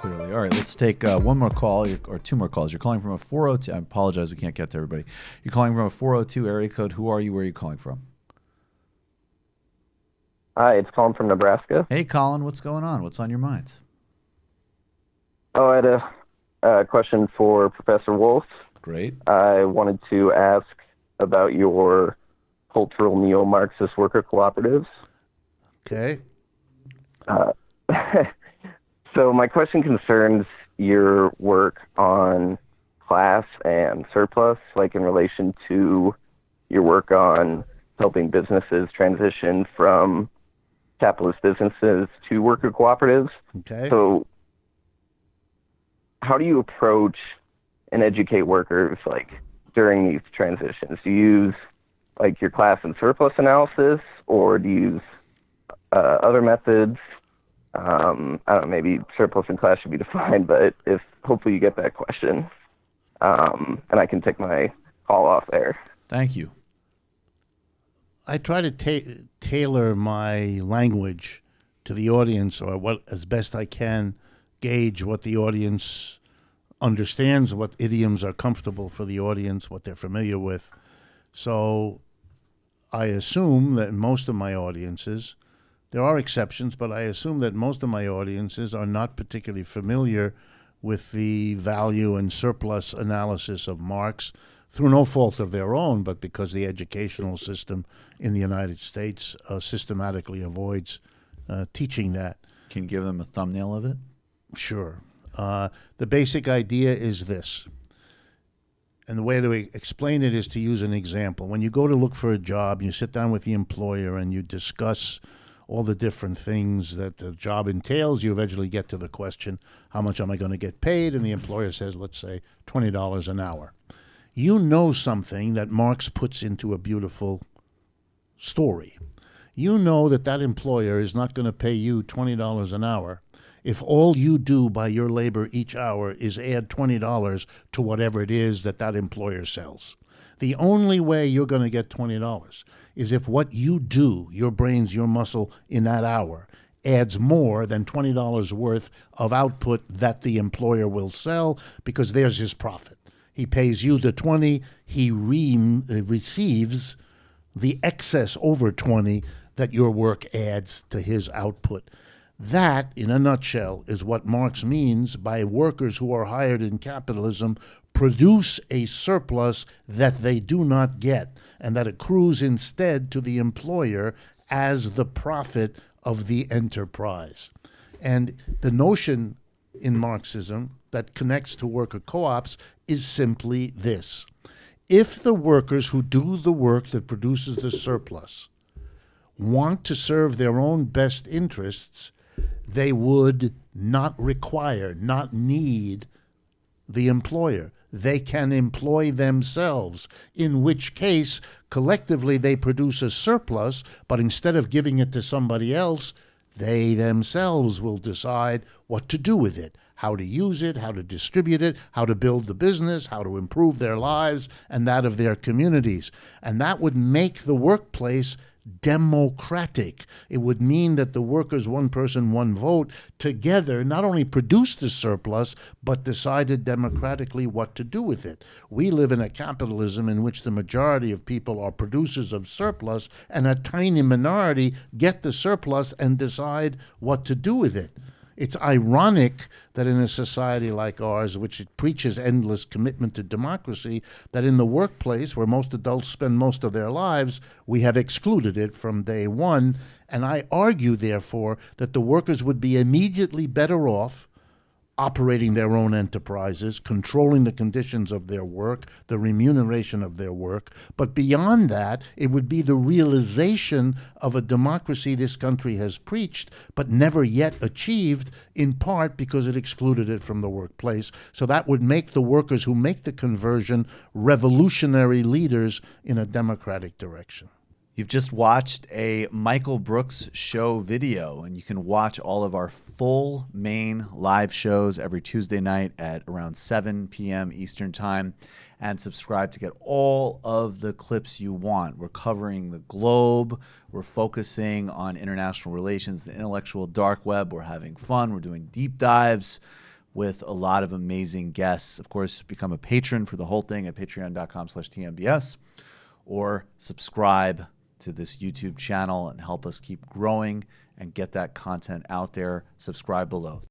clearly. All right, let's take one more call or two more calls. You're calling from a 402. I apologize, we can't get to everybody. You're calling from a 402 area code. Who are you? Where are you calling from? Hi, it's Colin from Nebraska. Hey, Colin, what's going on? What's on your mind? Oh, I had a question for Professor Wolff. Great. I wanted to ask about your cultural neo-Marxist worker cooperatives. Okay. So my question concerns your work on class and surplus, like in relation to your work on helping businesses transition from capitalist businesses to worker cooperatives. Okay. So how do you approach and educate workers like during these transitions? Do you use like your class and surplus analysis, or do you use other methods? I don't know, maybe surplus and class should be defined, but if hopefully you get that question, and I can take my call off there. Thank you. I try to tailor my language to the audience, or what as best I can gauge what the audience understands, what idioms are comfortable for the audience, what they're familiar with. So I assume that most of my audiences, there are exceptions, but I assume that most of my audiences are not particularly familiar with the value and surplus analysis of Marx, through no fault of their own, but because the educational system in the United States systematically avoids teaching that. Can you give them a thumbnail of it? Sure. The basic idea is this, and the way to explain it is to use an example. When you go to look for a job, you sit down with the employer and you discuss all the different things that the job entails. You eventually get to the question, how much am I going to get paid? And the employer says, let's say, $20 an hour. You know something that Marx puts into a beautiful story. You know that that employer is not going to pay you $20 an hour if all you do by your labor each hour is add $20 to whatever it is that that employer sells. The only way you're going to get $20 is if what you do, your brains, your muscle, in that hour adds more than $20 worth of output that the employer will sell, because there's his profit. He pays you the 20, he receives the excess over 20 that your work adds to his output. That, in a nutshell, is what Marx means by workers who are hired in capitalism produce a surplus that they do not get, and that accrues instead to the employer as the profit of the enterprise. And the notion in Marxism that connects to worker co-ops is simply this. If the workers who do the work that produces the surplus want to serve their own best interests, they would not require, not need the employer. They can employ themselves, in which case, collectively, they produce a surplus, but instead of giving it to somebody else, they themselves will decide what to do with it, how to use it, how to distribute it, how to build the business, how to improve their lives and that of their communities. And that would make the workplace democratic. It would mean that the workers, one person, one vote, together not only produced the surplus, but decided democratically what to do with it. We live in a capitalism in which the majority of people are producers of surplus, and a tiny minority get the surplus and decide what to do with it. It's ironic that in a society like ours, which it preaches endless commitment to democracy, that in the workplace, where most adults spend most of their lives, we have excluded it from day one. And I argue, therefore, that the workers would be immediately better off operating their own enterprises, controlling the conditions of their work, the remuneration of their work. But beyond that, it would be the realization of a democracy this country has preached, but never yet achieved, in part because it excluded it from the workplace. So that would make the workers who make the conversion revolutionary leaders in a democratic direction. You've just watched a Michael Brooks show video, and you can watch all of our full main live shows every Tuesday night at around 7 p.m. Eastern Time, and subscribe to get all of the clips you want. We're covering the globe. We're focusing on international relations, the intellectual dark web. We're having fun. We're doing deep dives. with a lot of amazing guests. Of course, become a patron for the whole thing at patreon.com/TMBS, or subscribe to this YouTube channel and help us keep growing and get that content out there. Subscribe below.